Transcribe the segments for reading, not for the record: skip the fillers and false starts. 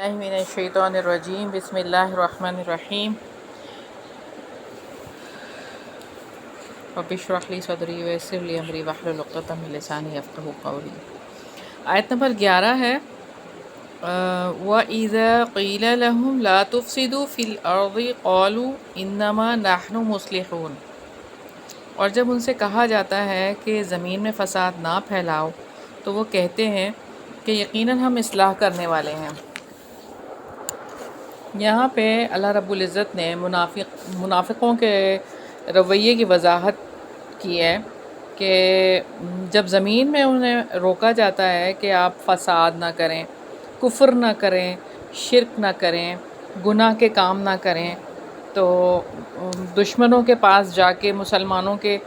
باللہ من الشیطان الرجیم بسم اللہ الرحمن الرحیم رب اشرح لی صدری ویسر لی امری واحلل عقدۃ من لسانی یفقہوا قولی۔ آیت نمبر 11 ہے وَإِذَا قِيلَ لَهُمْ لَا تُفْسِدُوا فِي الْأَرْضِ قَالُوا إِنَّمَا نَحْنُ مُصْلِحُونَ، اور جب ان سے کہا جاتا ہے کہ زمین میں فساد نہ پھیلاؤ تو وہ کہتے ہیں کہ یقیناً ہم اصلاح کرنے والے ہیں۔ یہاں پہ اللہ رب العزت نے منافقوں کے رویے کی وضاحت کی ہے کہ جب زمین میں انہیں روکا جاتا ہے کہ آپ فساد نہ کریں، کفر نہ کریں، شرک نہ کریں، گناہ کے کام نہ کریں، تو دشمنوں کے پاس جا کے مسلمانوں کے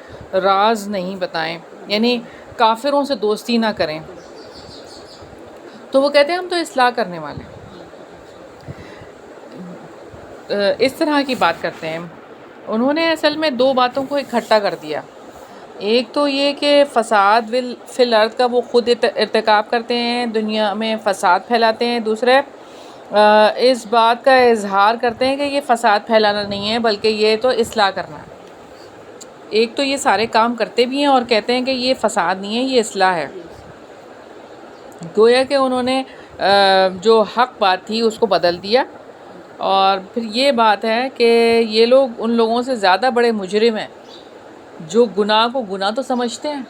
راز نہیں بتائیں، یعنی کافروں سے دوستی نہ کریں، تو وہ کہتے ہیں ہم تو اصلاح کرنے والے ہیں، اس طرح کی بات کرتے ہیں۔ انہوں نے اصل میں دو باتوں کو اکٹھا کر دیا، ایک تو یہ کہ فساد فی الارض کا وہ خود ارتکاب کرتے ہیں، دنیا میں فساد پھیلاتے ہیں، دوسرے اس بات کا اظہار کرتے ہیں کہ یہ فساد پھیلانا نہیں ہے بلکہ یہ تو اصلاح کرنا ہے۔ ایک تو یہ سارے کام کرتے بھی ہیں اور کہتے ہیں کہ یہ فساد نہیں ہے، یہ اصلاح ہے۔ گویا کہ انہوں نے جو حق بات تھی اس کو بدل دیا، اور پھر یہ بات ہے کہ یہ لوگ ان لوگوں سے زیادہ بڑے مجرم ہیں جو گناہ کو گناہ تو سمجھتے ہیں،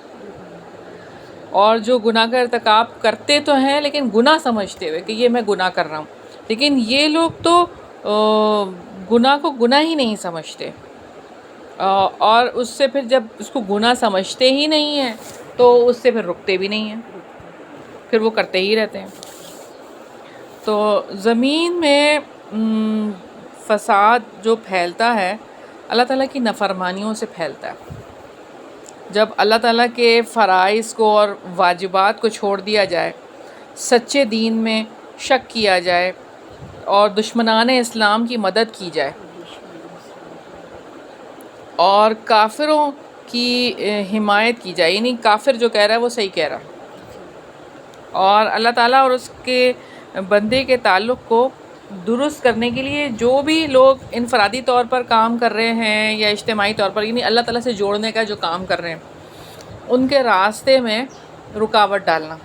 اور جو گناہ کا ارتکاب کرتے تو ہیں لیکن گناہ سمجھتے ہوئے کہ یہ میں گناہ کر رہا ہوں، لیکن یہ لوگ تو گناہ کو گناہ ہی نہیں سمجھتے، اور اس سے پھر جب اس کو گناہ سمجھتے ہی نہیں ہیں تو اس سے پھر رکتے بھی نہیں ہیں، پھر وہ کرتے ہی رہتے ہیں۔ تو زمین میں فساد جو پھیلتا ہے اللہ تعالیٰ کی نافرمانیوں سے پھیلتا ہے۔ جب اللہ تعالیٰ کے فرائض کو اور واجبات کو چھوڑ دیا جائے، سچے دین میں شک کیا جائے اور دشمنان اسلام کی مدد کی جائے اور کافروں کی حمایت کی جائے، یعنی کافر جو کہہ رہا ہے وہ صحیح کہہ رہا ہے، اور اللہ تعالیٰ اور اس کے بندے کے تعلق کو درست کرنے کے لیے جو بھی لوگ انفرادی طور پر کام کر رہے ہیں یا اجتماعی طور پر، یعنی اللہ تعالیٰ سے جوڑنے کا جو کام کر رہے ہیں، ان کے راستے میں رکاوٹ ڈالنا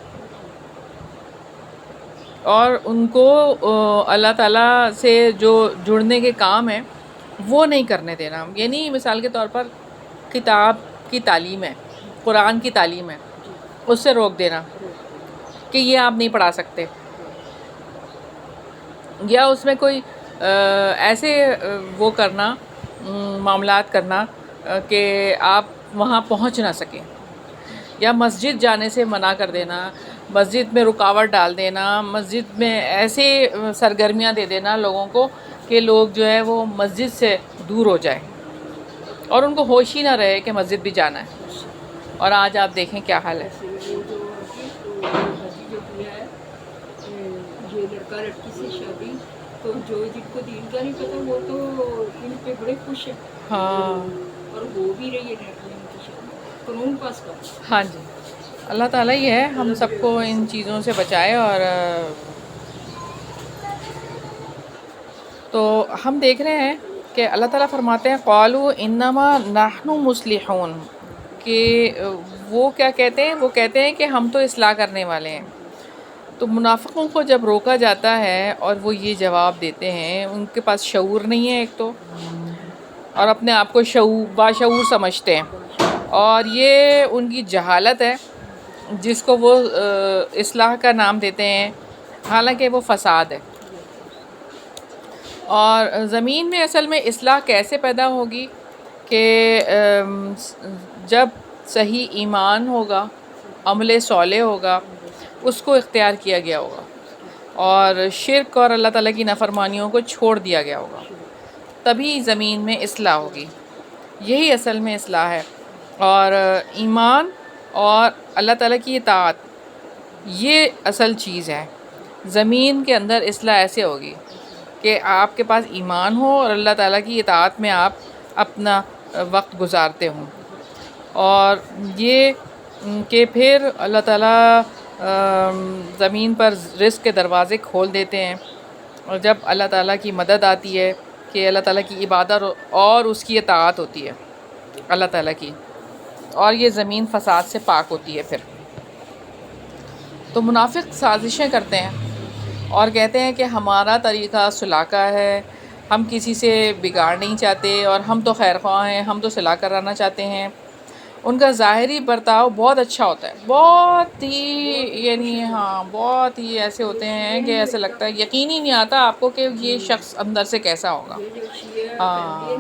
اور ان کو اللہ تعالیٰ سے جو جڑنے کے کام ہیں وہ نہیں کرنے دینا۔ یعنی مثال کے طور پر کتاب کی تعلیم ہے، قرآن کی تعلیم ہے، اس سے روک دینا کہ یہ آپ نہیں پڑھا سکتے، یا اس میں کوئی ایسے وہ کرنا، معاملات کرنا کہ آپ وہاں پہنچ نہ سکیں، یا مسجد جانے سے منع کر دینا، مسجد میں رکاوٹ ڈال دینا، مسجد میں ایسے سرگرمیاں دے دینا لوگوں کو کہ لوگ جو ہے وہ مسجد سے دور ہو جائیں اور ان کو ہوش ہی نہ رہے کہ مسجد بھی جانا ہے، اور آج آپ دیکھیں کیا حال ہے۔ یہ لڑکا لڑکی سے شادی، تو جو جن کو دین کا نہیں پتا وہ تو ان پہ بڑے خوش ہیں، ہاں، اور وہ بھی رہی ہے ان کی شادی قانون پاس کر۔ ہاں جی، اللہ تعالیٰ ہی ہے ہم سب کو ان چیزوں سے بچائے۔ اور تو ہم دیکھ رہے ہیں کہ اللہ تعالیٰ فرماتے ہیں قالوا انما نحن مصلحون، کہ وہ کیا کہتے ہیں؟ وہ کہتے ہیں کہ ہم تو اصلاح کرنے والے ہیں۔ تو منافقوں کو جب روکا جاتا ہے اور وہ یہ جواب دیتے ہیں، ان کے پاس شعور نہیں ہے ایک تو، اور اپنے آپ کو باشعور سمجھتے ہیں، اور یہ ان کی جہالت ہے جس کو وہ اصلاح کا نام دیتے ہیں، حالانکہ وہ فساد ہے۔ اور زمین میں اصل میں اصلاح کیسے پیدا ہوگی کہ جب صحیح ایمان ہوگا، عمل صالح ہوگا، اس کو اختیار کیا گیا ہوگا، اور شرک اور اللہ تعالیٰ کی نافرمانیوں کو چھوڑ دیا گیا ہوگا، تبھی زمین میں اصلاح ہوگی۔ یہی اصل میں اصلاح ہے، اور ایمان اور اللہ تعالیٰ کی اطاعت یہ اصل چیز ہے۔ زمین کے اندر اصلاح ایسے ہوگی کہ آپ کے پاس ایمان ہو اور اللہ تعالیٰ کی اطاعت میں آپ اپنا وقت گزارتے ہوں، اور یہ کہ پھر اللہ تعالیٰ زمین پر رزق کے دروازے کھول دیتے ہیں، اور جب اللہ تعالیٰ کی مدد آتی ہے کہ اللہ تعالیٰ کی عبادت اور اس کی اطاعت ہوتی ہے اللہ تعالیٰ کی، اور یہ زمین فساد سے پاک ہوتی ہے پھر، تو منافق سازشیں کرتے ہیں اور کہتے ہیں کہ ہمارا طریقہ صلح کا ہے، ہم کسی سے بگاڑ نہیں چاہتے اور ہم تو خیر خواہ ہیں، ہم تو صلح کرانا چاہتے ہیں۔ ان کا ظاہری برتاؤ بہت اچھا ہوتا ہے، بہت ہی یعنی ہاں بہت ہی ایسے ہوتے ہیں کہ ایسا لگتا ہے یقین ہی نہیں آتا آپ کو کہ یہ شخص اندر سے کیسا ہوگا۔ یہ جو شیعہ فیملی ہے ہاں نا،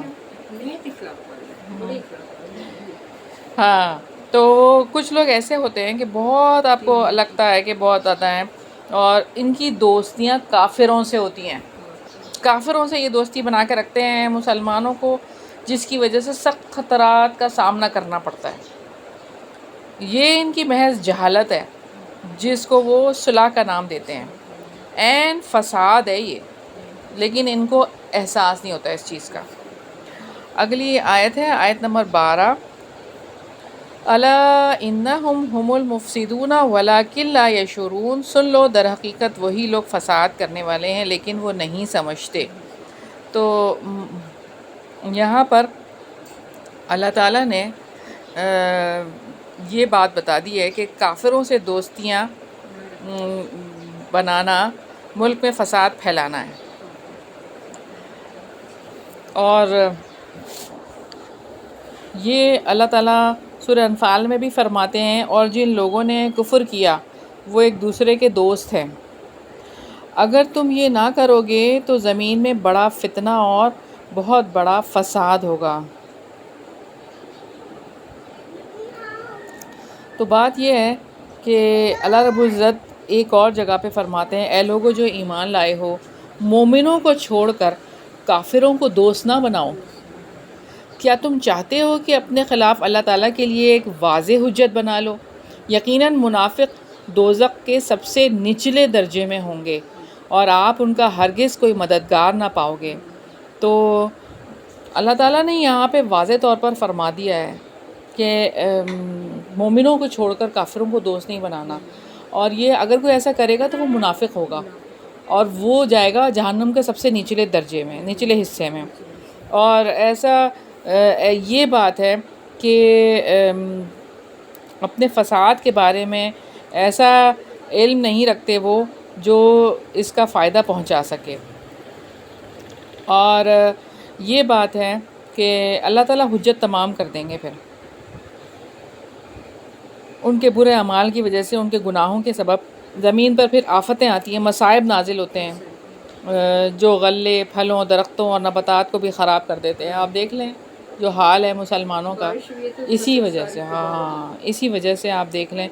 نیت اخلاق والے ہیں، بڑے اخلاق والے ہیں۔ ہاں، تو کچھ لوگ ایسے ہوتے ہیں کہ بہت آپ کو لگتا ہے کہ بہت زیادہ ہیں، اور ان کی دوستیاں کافروں سے ہوتی ہیں، کافروں سے یہ دوستی بنا کے رکھتے ہیں مسلمانوں کو، جس کی وجہ سے سخت خطرات کا سامنا کرنا پڑتا ہے۔ یہ ان کی محض جہالت ہے جس کو وہ صلح کا نام دیتے ہیں، عین فساد ہے یہ، لیکن ان کو احساس نہیں ہوتا اس چیز کا۔ اگلی آیت ہے آیت نمبر 12، الا انہم هم المفسدون ولکن لا یشعرون، سن لو در حقیقت وہی لوگ فساد کرنے والے ہیں لیکن وہ نہیں سمجھتے۔ تو یہاں پر اللہ تعالیٰ نے یہ بات بتا دی ہے کہ کافروں سے دوستیاں بنانا ملک میں فساد پھیلانا ہے، اور یہ اللہ تعالیٰ سورہ انفال میں بھی فرماتے ہیں، اور جن لوگوں نے کفر کیا وہ ایک دوسرے کے دوست ہیں، اگر تم یہ نہ کرو گے تو زمین میں بڑا فتنہ اور بہت بڑا فساد ہوگا۔ تو بات یہ ہے کہ اللہ رب العزت ایک اور جگہ پہ فرماتے ہیں، اے لوگو جو ایمان لائے ہو، مومنوں کو چھوڑ کر کافروں کو دوست نہ بناؤ۔ کیا تم چاہتے ہو کہ اپنے خلاف اللہ تعالیٰ کے لیے ایک واضح حجت بنا لو؟ یقیناً منافق دوزخ کے سب سے نچلے درجے میں ہوں گے اور آپ ان کا ہرگز کوئی مددگار نہ پاؤ گے۔ تو اللہ تعالیٰ نے یہاں پہ واضح طور پر فرما دیا ہے کہ مومنوں کو چھوڑ کر کافروں کو دوست نہیں بنانا، اور یہ اگر کوئی ایسا کرے گا تو وہ منافق ہوگا اور وہ جائے گا جہنم کے سب سے نچلے درجے میں، نچلے حصے میں۔ اور ایسا یہ بات ہے کہ اپنے فساد کے بارے میں ایسا علم نہیں رکھتے وہ جو اس کا فائدہ پہنچا سکے، اور یہ بات ہے کہ اللہ تعالیٰ حجت تمام کر دیں گے پھر ان کے برے اعمال کی وجہ سے، ان کے گناہوں کے سبب زمین پر پھر آفتیں آتی ہیں، مصائب نازل ہوتے ہیں جو غلے، پھلوں، درختوں اور نباتات کو بھی خراب کر دیتے ہیں۔ آپ دیکھ لیں جو حال ہے مسلمانوں کا اسی وجہ سے، ہاں اسی وجہ سے آپ دیکھ لیں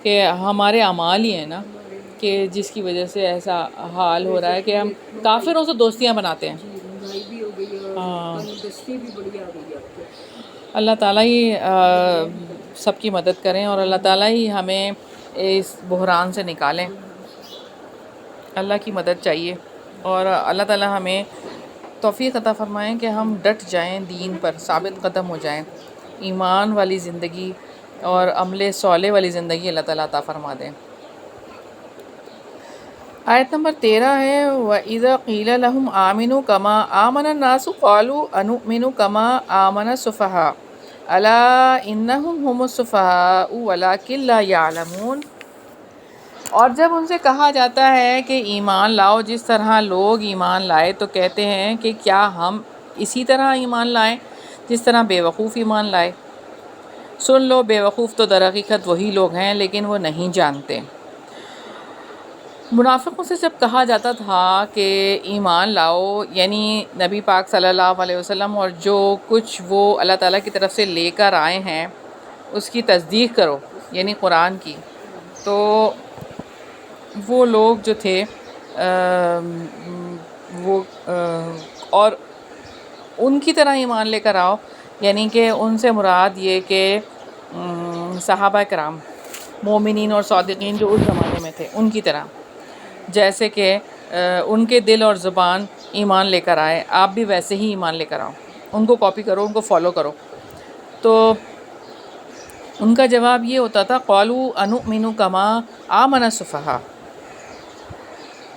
کہ ہمارے اعمال ہی ہیں نا کہ جس کی وجہ سے ایسا حال ہو رہا ہے کہ ہم کافروں سے دوستیاں بناتے ہیں۔ مہنگائی بھی ہو گئی ہے اور دستی بھی بڑی آ گئی ہے آپ کو۔ اللہ تعالیٰ ہی سب کی مدد کریں اور اللہ تعالیٰ ہی ہمیں اس بحران سے نکالیں، اللہ کی مدد چاہیے، اور اللہ تعالیٰ ہمیں توفیق عطا فرمائیں کہ ہم ڈٹ جائیں، دین پر ثابت قدم ہو جائیں، ایمان والی زندگی اور عمل صالح والی زندگی اللہ تعالیٰ عطا فرما دیں۔ آیت نمبر 13 ہے، وَإِذَا قِيلَ لَهُمْ آمِنُوا كَمَا آمَنَ النَّاسُ قَالُوا أَنُؤْمِنُ كَمَا آمَنَ السُّفَهَاءُ أَلَا إِنَّهُمْ هُمُ السُّفَهَاءُ وَلَكِنْ لَا يَعْلَمُونَ۔ اور جب ان سے کہا جاتا ہے کہ ایمان لاؤ جس طرح لوگ ایمان لائے، تو کہتے ہیں کہ کیا ہم اسی طرح ایمان لائیں جس طرح بے وقوف ایمان لائے؟ سن لو، بے وقوف تو در حقیقت وہی لوگ ہیں لیکن وہ نہیں جانتے۔ منافقوں سے جب کہا جاتا تھا کہ ایمان لاؤ، یعنی نبی پاک صلی اللہ علیہ وسلم اور جو کچھ وہ اللہ تعالیٰ کی طرف سے لے کر آئے ہیں اس کی تصدیق کرو، یعنی قرآن کی، تو وہ لوگ جو تھے اور ان کی طرح ایمان لے کر آؤ، یعنی کہ ان سے مراد یہ کہ صحابہ کرام، مومنین اور صادقین جو اس زمانے میں تھے ان کی طرح، جیسے کہ ان کے دل اور زبان ایمان لے کر آئے، آپ بھی ویسے ہی ایمان لے کر آؤ، ان کو کاپی کرو، ان کو فالو کرو۔ تو ان کا جواب یہ ہوتا تھا، قالوا انؤمن کما آمن السفہاء،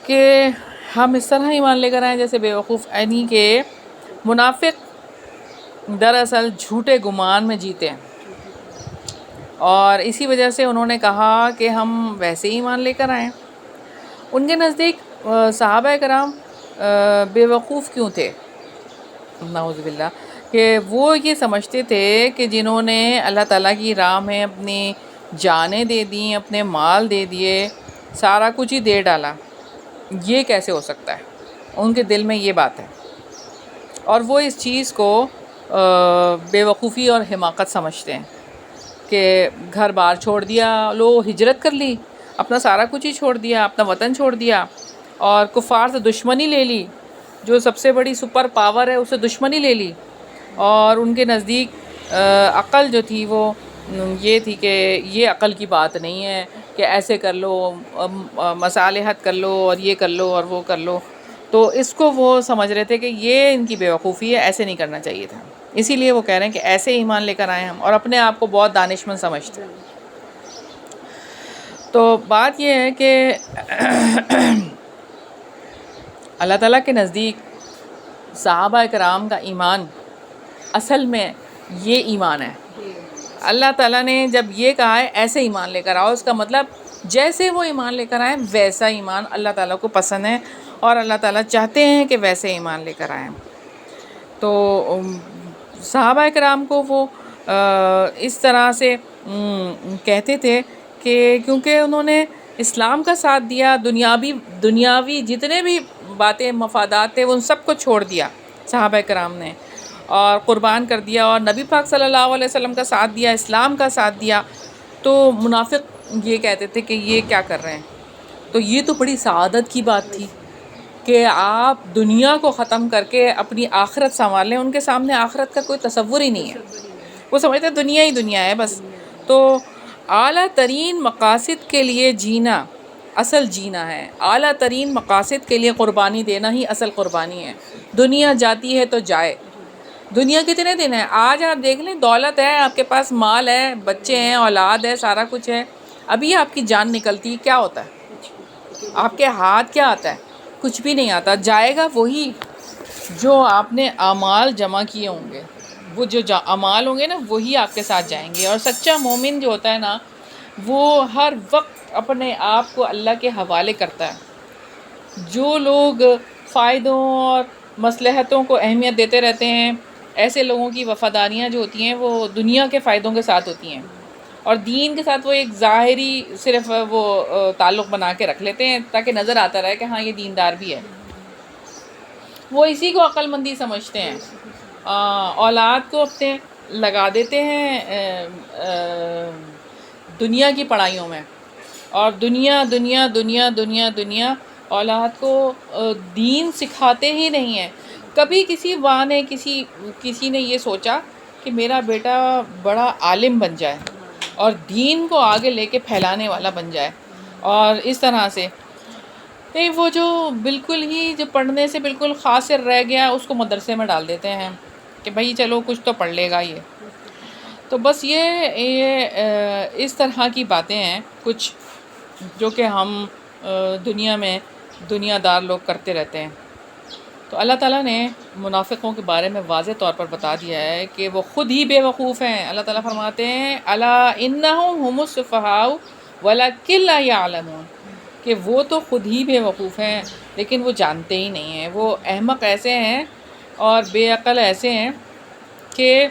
کہ ہم اس طرح ایمان لے کر آئیں جیسے بیوقوف، یعنی کہ منافق دراصل جھوٹے گمان میں جیتے ہیں، اور اسی وجہ سے انہوں نے کہا کہ ہم ویسے ہی ایمان لے کر آئیں۔ ان کے نزدیک صحابہ کرام بیوقوف کیوں تھے؟ نعوذ باللہ، کہ وہ یہ سمجھتے تھے کہ جنہوں نے اللہ تعالیٰ کی راہ میں اپنی جانیں دے دیں، اپنے مال دے دیے، سارا کچھ ہی دے ڈالا، یہ کیسے ہو سکتا ہے؟ ان کے دل میں یہ بات ہے، اور وہ اس چیز کو بیوقوفی اور حماقت سمجھتے ہیں کہ گھر بار چھوڑ دیا، لو ہجرت کر لی، اپنا سارا کچھ ہی چھوڑ دیا، اپنا وطن چھوڑ دیا، اور کفار سے دشمنی لے لی، جو سب سے بڑی سپر پاور ہے اس سے دشمنی لے لی، اور ان کے نزدیک عقل جو تھی وہ یہ تھی کہ یہ عقل کی بات نہیں ہے کہ ایسے کر لو، مصالحت کر لو، اور یہ کر لو اور وہ کر لو، تو اس کو وہ سمجھ رہے تھے کہ یہ ان کی بیوقوفی ہے، ایسے نہیں کرنا چاہیے تھا، اسی لیے وہ کہہ رہے ہیں کہ ایسے ایمان لے کر آئے ہم، اور اپنے آپ کو بہت دانشمند سمجھتے ہیں۔ تو بات یہ ہے کہ اللہ تعالیٰ کے نزدیک صحابہ کرام کا ایمان اصل میں یہ ایمان ہے۔ اللہ تعالیٰ نے جب یہ کہا ہے ایسے ایمان لے کر آؤ، اس کا مطلب جیسے وہ ایمان لے کر آئیں ویسا ایمان اللہ تعالیٰ کو پسند ہے، اور اللہ تعالیٰ چاہتے ہیں کہ ویسے ایمان لے کر آئیں۔ تو صحابہ کرام کو وہ اس طرح سے کہتے تھے کہ کیونکہ انہوں نے اسلام کا ساتھ دیا، دنیاوی جتنے بھی باتیں مفادات تھے ان سب کو چھوڑ دیا صحابہ کرام نے، اور قربان کر دیا، اور نبی پاک صلی اللہ علیہ وسلم کا ساتھ دیا، اسلام کا ساتھ دیا۔ تو منافق یہ کہتے تھے کہ یہ کیا کر رہے ہیں؟ تو یہ تو بڑی سعادت کی بات تھی کہ آپ دنیا کو ختم کر کے اپنی آخرت سنبھال لیں۔ ان کے سامنے آخرت کا کوئی تصور ہی نہیں ہے، وہ سمجھتے ہیں دنیا ہی دنیا ہے بس۔ تو اعلیٰ ترین مقاصد کے لیے جینا اصل جینا ہے، اعلیٰ ترین مقاصد کے لیے قربانی دینا ہی اصل قربانی ہے۔ دنیا جاتی ہے تو جائے، دنیا کتنے دن ہے؟ آج آپ دیکھ لیں، دولت ہے آپ کے پاس، مال ہے، بچے ہیں، اولاد ہے، سارا کچھ ہے، ابھی آپ کی جان نکلتی ہے کیا ہوتا ہے؟ آپ کے ہاتھ کیا آتا ہے؟ کچھ بھی نہیں آتا۔ جائے گا وہی جو آپ نے اعمال جمع کیے ہوں گے، وہ جو اعمال ہوں گے نا وہی آپ کے ساتھ جائیں گے۔ اور سچا مومن جو ہوتا ہے نا، وہ ہر وقت اپنے آپ کو اللہ کے حوالے کرتا ہے۔ جو لوگ فائدوں اور مصلحتوں کو اہمیت دیتے رہتے ہیں، ایسے لوگوں کی وفاداریاں جو ہوتی ہیں وہ دنیا کے فائدوں کے ساتھ ہوتی ہیں، اور دین کے ساتھ وہ ایک ظاہری صرف وہ تعلق بنا کے رکھ لیتے ہیں تاکہ نظر آتا رہے کہ ہاں یہ دیندار بھی ہے۔ وہ اسی کو عقل مندی سمجھتے ہیں۔ اولاد کو اپنے لگا دیتے ہیں دنیا کی پڑھائیوں میں، اور دنیا دنیا دنیا دنیا دنیا، اولاد کو دین سکھاتے ہی نہیں ہیں۔ کبھی کسی ماں نے کسی نے یہ سوچا کہ میرا بیٹا بڑا عالم بن جائے اور دین کو آگے لے کے پھیلانے والا بن جائے، اور اس طرح سے نہیں، وہ جو بالکل ہی جو پڑھنے سے بالکل قاصر رہ گیا اس کو مدرسے میں ڈال دیتے ہیں کہ بھائی چلو کچھ تو پڑھ لے گا یہ۔ تو بس یہ اس طرح کی باتیں ہیں کچھ جو کہ ہم دنیا میں دنیا دار لوگ کرتے رہتے ہیں۔ تو اللہ تعالیٰ نے منافقوں کے بارے میں واضح طور پر بتا دیا ہے کہ وہ خود ہی بیوقوف ہیں۔ اللہ تعالیٰ فرماتے ہیں الا انہم هم السفہاء ولکن لا یعلمون، کہ وہ تو خود ہی بیوقوف ہیں لیکن وہ جانتے ہی نہیں ہیں۔ وہ احمق ایسے ہیں اور بے عقل ایسے ہیں کہ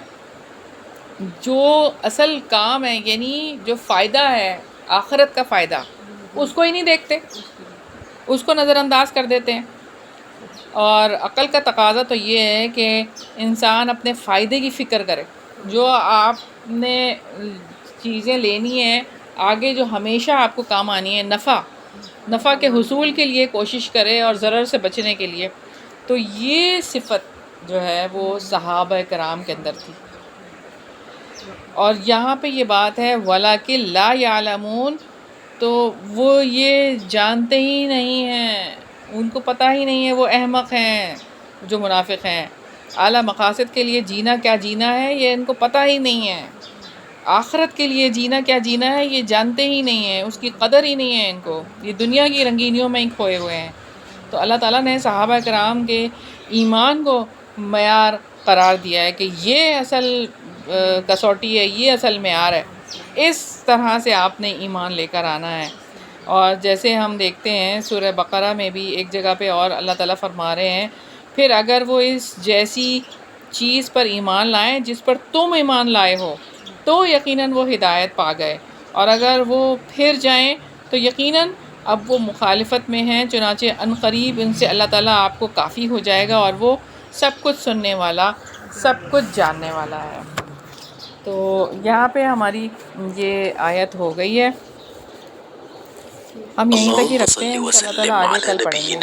جو اصل کام ہے، یعنی جو فائدہ ہے آخرت کا فائدہ، اس کو ہی نہیں دیکھتے، اس کو نظر انداز کر دیتے ہیں۔ اور عقل کا تقاضا تو یہ ہے کہ انسان اپنے فائدے کی فکر کرے، جو آپ نے چیزیں لینی ہیں آگے جو ہمیشہ آپ کو کام آنی ہے، نفع کے حصول کے لیے کوشش کرے اور ضرر سے بچنے کے لیے۔ تو یہ صفت جو ہے وہ صحابہ کرام کے اندر تھی، اور یہاں پہ یہ بات ہے وَلَكِن لَا يَعْلَمُونَ، تو وہ یہ جانتے ہی نہیں ہیں، ان کو پتہ ہی نہیں ہے، وہ احمق ہیں جو منافق ہیں۔ اعلیٰ مقاصد کے لیے جینا کیا جینا ہے یہ ان کو پتہ ہی نہیں ہے، آخرت کے لیے جینا کیا جینا ہے یہ جانتے ہی نہیں ہیں، اس کی قدر ہی نہیں ہے ان کو، یہ دنیا کی رنگینیوں میں ہی کھوئے ہوئے ہیں۔ تو اللہ تعالیٰ نے صحابہ کرام کے ایمان کو معیار قرار دیا ہے کہ یہ اصل کسوٹی ہے، یہ اصل معیار ہے، اس طرح سے آپ نے ایمان لے کر آنا ہے۔ اور جیسے ہم دیکھتے ہیں سورہ بقرہ میں بھی ایک جگہ پہ اور اللہ تعالیٰ فرما رہے ہیں، پھر اگر وہ اس جیسی چیز پر ایمان لائیں جس پر تم ایمان لائے ہو تو یقیناً وہ ہدایت پا گئے، اور اگر وہ پھر جائیں تو یقیناً اب وہ مخالفت میں ہیں، چنانچہ عنقریب ان سے اللہ تعالیٰ آپ کو کافی ہو جائے گا، اور وہ سب کچھ سننے والا، سب کچھ جاننے والا ہے۔ تو یہاں پہ ہماری یہ آیت ہو گئی ہے، ہم یہیں تک ہی رکھتے ہیں، انشاءاللہ تعالیٰ آگے کل پڑھیں گے۔